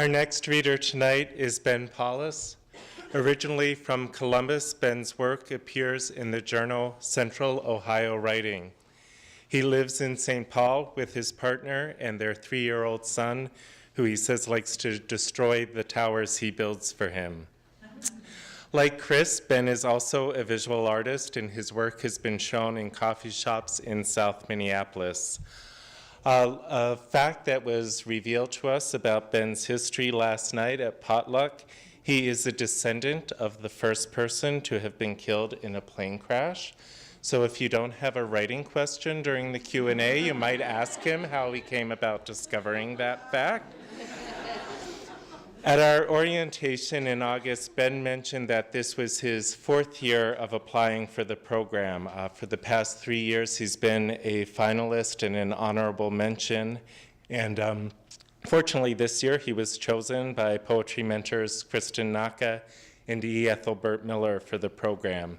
Our next reader tonight is Ben Paulus. Originally from Columbus, Ben's work appears in the journal Central Ohio Writing. He lives in St. Paul with his partner and their 3-year-old son, who he says likes to destroy the towers he builds for him. Like Chris, Ben is also a visual artist, and his work has been shown in coffee shops in South Minneapolis. A fact that was revealed to us about Ben's history last night at potluck: he is a descendant of the first person to have been killed in a plane crash. So if you don't have a writing question during the Q&A, you might ask him how he came about discovering that fact. At our orientation in August, Ben mentioned that this was his 4th year of applying for the program. For the past 3 years, he's been a finalist and an honorable mention. And fortunately, this year, he was chosen by poetry mentors Kristen Naka and E. Ethelbert Miller for the program.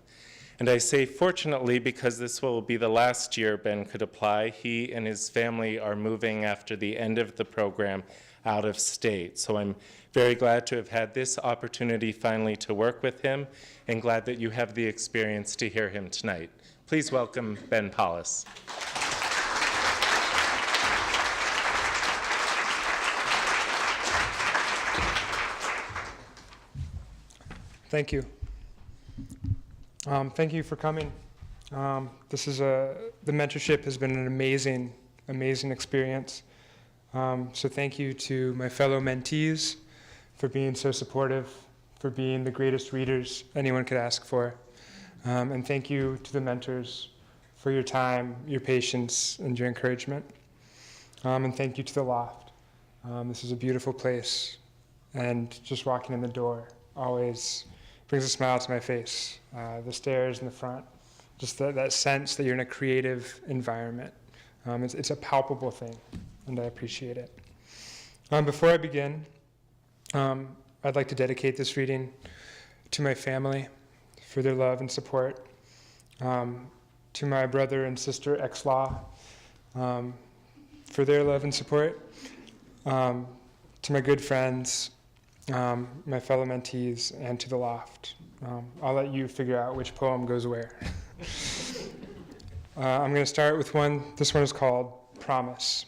And I say fortunately because this will be the last year Ben could apply. He and his family are moving after the end of the program out of state. So I'm very glad to have had this opportunity finally to work with him, and glad that you have the experience to hear him tonight. Please welcome Ben Paulus. Thank you. Thank you for coming. The mentorship has been an amazing experience. So thank you to my fellow mentees for being so supportive, for being the greatest readers anyone could ask for. And thank you to the mentors for your time, your patience, and your encouragement. And thank you to the Loft. This is a beautiful place, and just walking in the door always brings a smile to my face. The stairs in the front, just that sense that you're in a creative environment. It's a palpable thing, and I appreciate it. Before I begin, I'd like to dedicate this reading to my family for their love and support, to my brother and sister ex-law for their love and support, to my good friends, my fellow mentees, and to the Loft. I'll let you figure out which poem goes where. I'm going to start with one. This one is called Promise.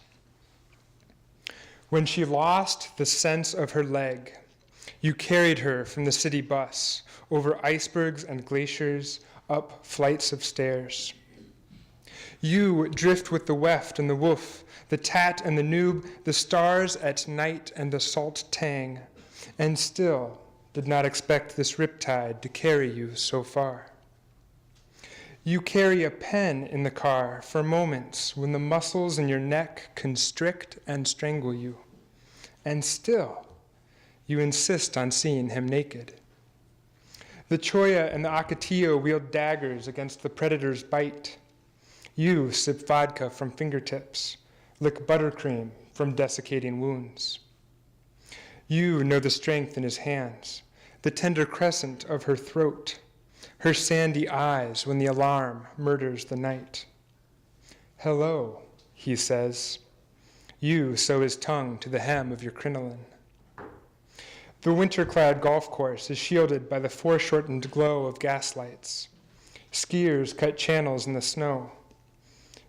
When she lost the sense of her leg, you carried her from the city bus, over icebergs and glaciers, up flights of stairs. You drift with the weft and the woof, the tat and the noob, the stars at night and the salt tang, and still did not expect this riptide to carry you so far. You carry a pen in the car for moments when the muscles in your neck constrict and strangle you, and still you insist on seeing him naked. The Choya and the Ocotillo wield daggers against the predator's bite. You sip vodka from fingertips, lick buttercream from desiccating wounds. You know the strength in his hands, the tender crescent of her throat, her sandy eyes when the alarm murders the night. Hello, he says. You sew his tongue to the hem of your crinoline. The winter-clad golf course is shielded by the foreshortened glow of gaslights. Skiers cut channels in the snow.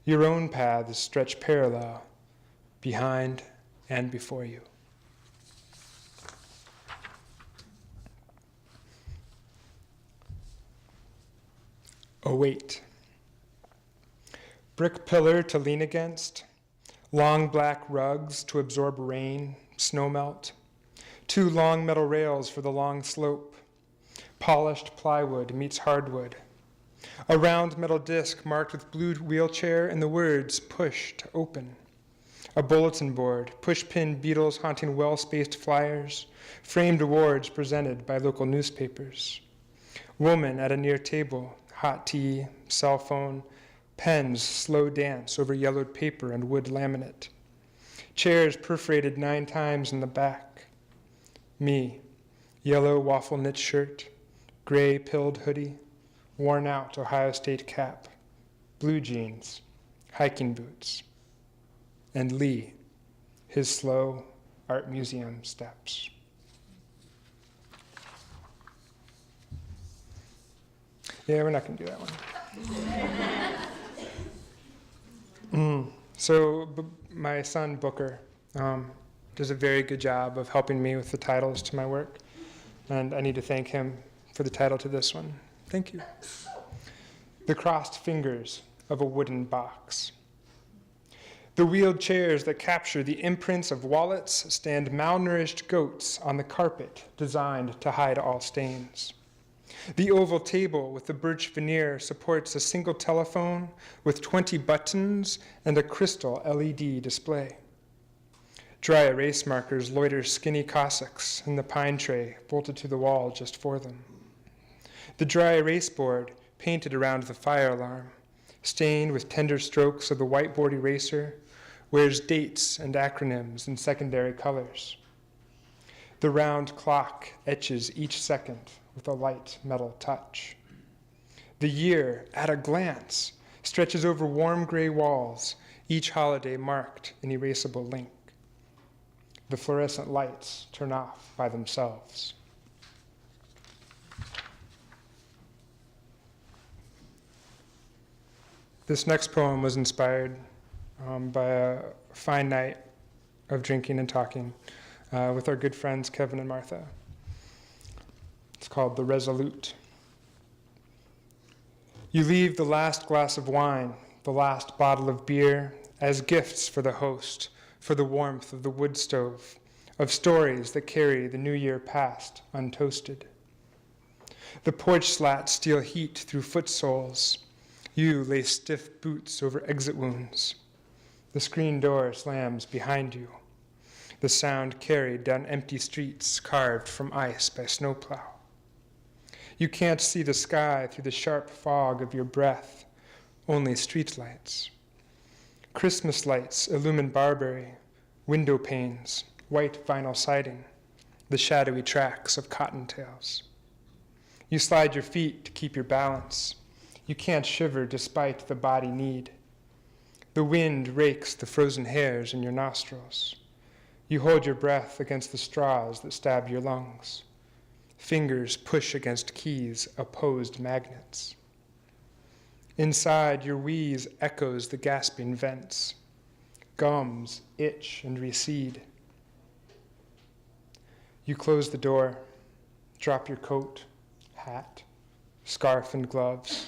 Your own paths stretch parallel, behind and before you. Await. Brick pillar to lean against, long black rugs to absorb rain, snowmelt, 2 long metal rails for the long slope, polished plywood meets hardwood, a round metal disc marked with blue wheelchair and the words pushed open, a bulletin board, pushpin beetles haunting well-spaced flyers, framed awards presented by local newspapers, woman at a near table, hot tea, cell phone, pens slow dance over yellowed paper and wood laminate, chairs perforated 9 times in the back, me, yellow waffle knit shirt, gray pilled hoodie, worn out Ohio State cap, blue jeans, hiking boots, and Lee, his slow, art museum steps. Yeah, we're not going to do that one. My son, Booker, does a very good job of helping me with the titles to my work, and I need to thank him for the title to this one. Thank you. The Crossed Fingers of a Wooden Box. The wheeled chairs that capture the imprints of wallets stand malnourished goats on the carpet designed to hide all stains. The oval table with the birch veneer supports a single telephone with 20 buttons and a crystal LED display. Dry erase markers loiter skinny Cossacks in the pine tray bolted to the wall just for them. The dry erase board, painted around the fire alarm, stained with tender strokes of the whiteboard eraser, wears dates and acronyms in secondary colors. The round clock etches each second with a light metal touch. The year, at a glance, stretches over warm gray walls, each holiday marked in erasable link. The fluorescent lights turn off by themselves. This next poem was inspired by a fine night of drinking and talking with our good friends Kevin and Martha. It's called The Resolute. You leave the last glass of wine, the last bottle of beer, as gifts for the host, for the warmth of the wood stove, of stories that carry the new year past untoasted. The porch slats steal heat through foot soles. You lay stiff boots over exit wounds. The screen door slams behind you. The sound carried down empty streets carved from ice by snowplow. You can't see the sky through the sharp fog of your breath, only streetlights. Christmas lights illumine Barbary, window panes, white vinyl siding, the shadowy tracks of cottontails. You slide your feet to keep your balance. You can't shiver despite the body need. The wind rakes the frozen hairs in your nostrils. You hold your breath against the straws that stab your lungs. Fingers push against keys, opposed magnets. Inside, your wheeze echoes the gasping vents. Gums itch and recede. You close the door, drop your coat, hat, scarf, and gloves.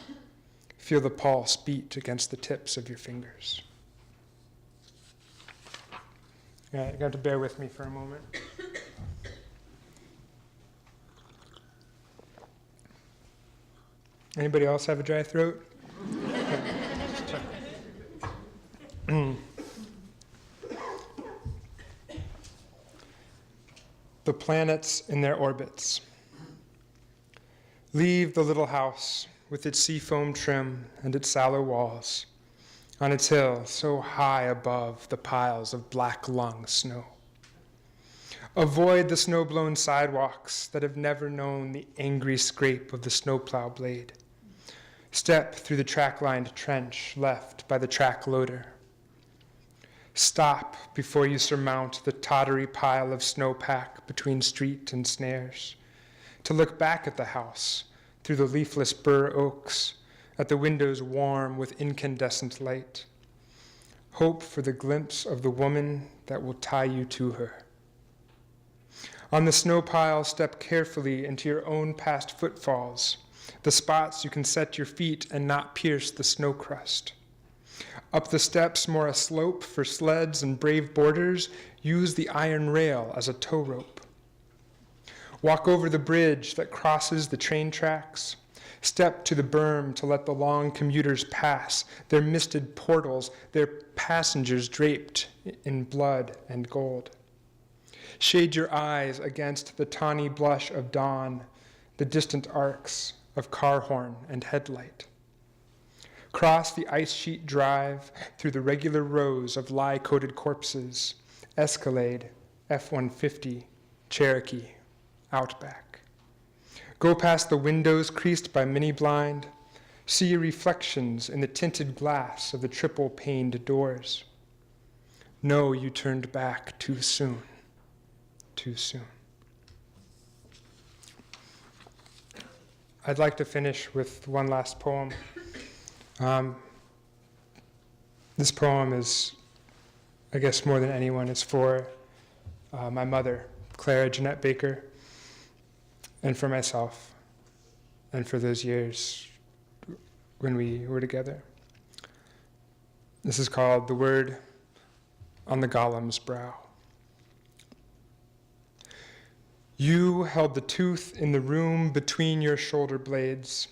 Feel the pulse beat against the tips of your fingers. You're going to have to bear with me for a moment. Anybody else have a dry throat? The planets in their orbits. Leave the little house with its seafoam trim and its sallow walls, on its hill so high above the piles of black lung snow. Avoid the snow-blown sidewalks that have never known the angry scrape of the snowplow blade. Step through the track-lined trench left by the track loader. Stop before you surmount the tottery pile of snowpack between street and snares, to look back at the house through the leafless bur oaks, at the windows warm with incandescent light. Hope for the glimpse of the woman that will tie you to her. On the snow pile, step carefully into your own past footfalls, the spots you can set your feet and not pierce the snow crust. Up the steps more a slope for sleds and brave boarders, use the iron rail as a tow rope. Walk over the bridge that crosses the train tracks. Step to the berm to let the long commuters pass, their misted portals, their passengers draped in blood and gold. Shade your eyes against the tawny blush of dawn, the distant arcs of car horn and headlight. Cross the ice sheet drive through the regular rows of lye-coated corpses, Escalade, F-150, Cherokee, Outback. Go past the windows creased by mini blind, see your reflections in the tinted glass of the triple-paned doors. Know you turned back too soon. too soon. I'd like to finish with one last poem. This poem is, I guess more than anyone, it's for my mother, Clara Jeanette Baker, and for myself, and for those years when we were together. This is called The Word on the Golem's Brow. You held the tooth in the room between your shoulder blades,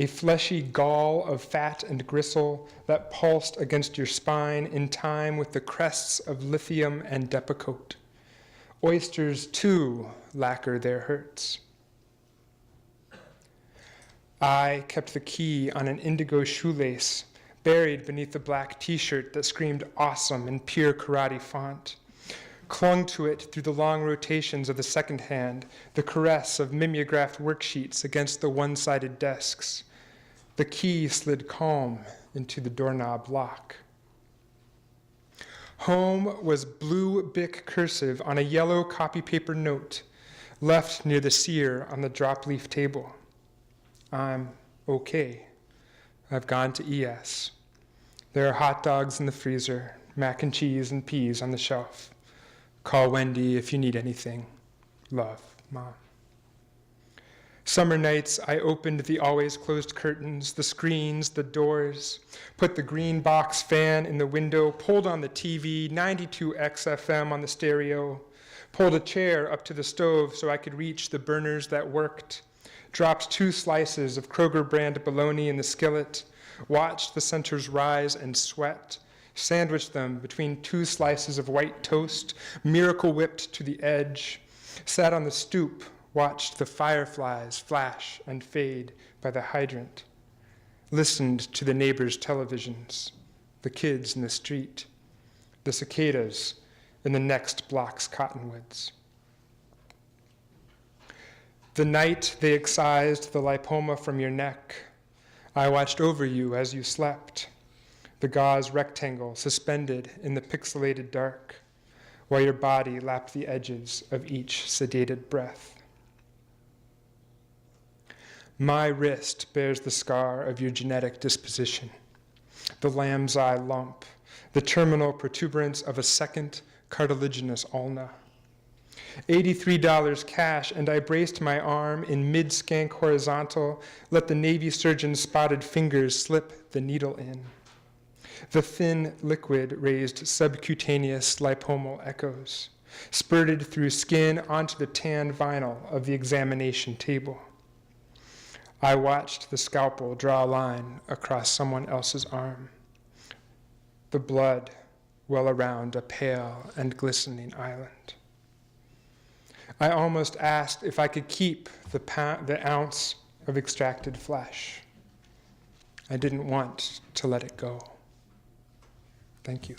a fleshy gall of fat and gristle that pulsed against your spine in time with the crests of lithium and depakote. Oysters, too, lacquer their hurts. I kept the key on an indigo shoelace, buried beneath the black t-shirt that screamed awesome in pure karate font. Clung to it through the long rotations of the second hand, the caress of mimeographed worksheets against the one-sided desks. The key slid calm into the doorknob lock. Home was blue Bic cursive on a yellow copy paper note, left near the sear on the drop leaf table. I'm okay. I've gone to ES. There are hot dogs in the freezer, mac and cheese and peas on the shelf. Call Wendy if you need anything. Love, Mom. Summer nights, I opened the always closed curtains, the screens, the doors, put the green box fan in the window, pulled on the TV, 92X FM on the stereo, pulled a chair up to the stove so I could reach the burners that worked, dropped 2 slices of Kroger brand bologna in the skillet, watched the centers rise and sweat, sandwiched them between 2 slices of white toast, miracle whipped to the edge, sat on the stoop, watched the fireflies flash and fade by the hydrant, listened to the neighbors' televisions, the kids in the street, the cicadas in the next block's cottonwoods. The night they excised the lipoma from your neck, I watched over you as you slept, the gauze rectangle suspended in the pixelated dark, while your body lapped the edges of each sedated breath. My wrist bears the scar of your genetic disposition, the lamb's eye lump, the terminal protuberance of a second cartilaginous ulna. $83 cash, and I braced my arm in mid-skank horizontal, let the Navy surgeon's spotted fingers slip the needle in. The thin liquid raised subcutaneous lipomal echoes, spurted through skin onto the tan vinyl of the examination table. I watched the scalpel draw a line across someone else's arm, the blood well around a pale and glistening island. I almost asked if I could keep the ounce of extracted flesh. I didn't want to let it go. Thank you.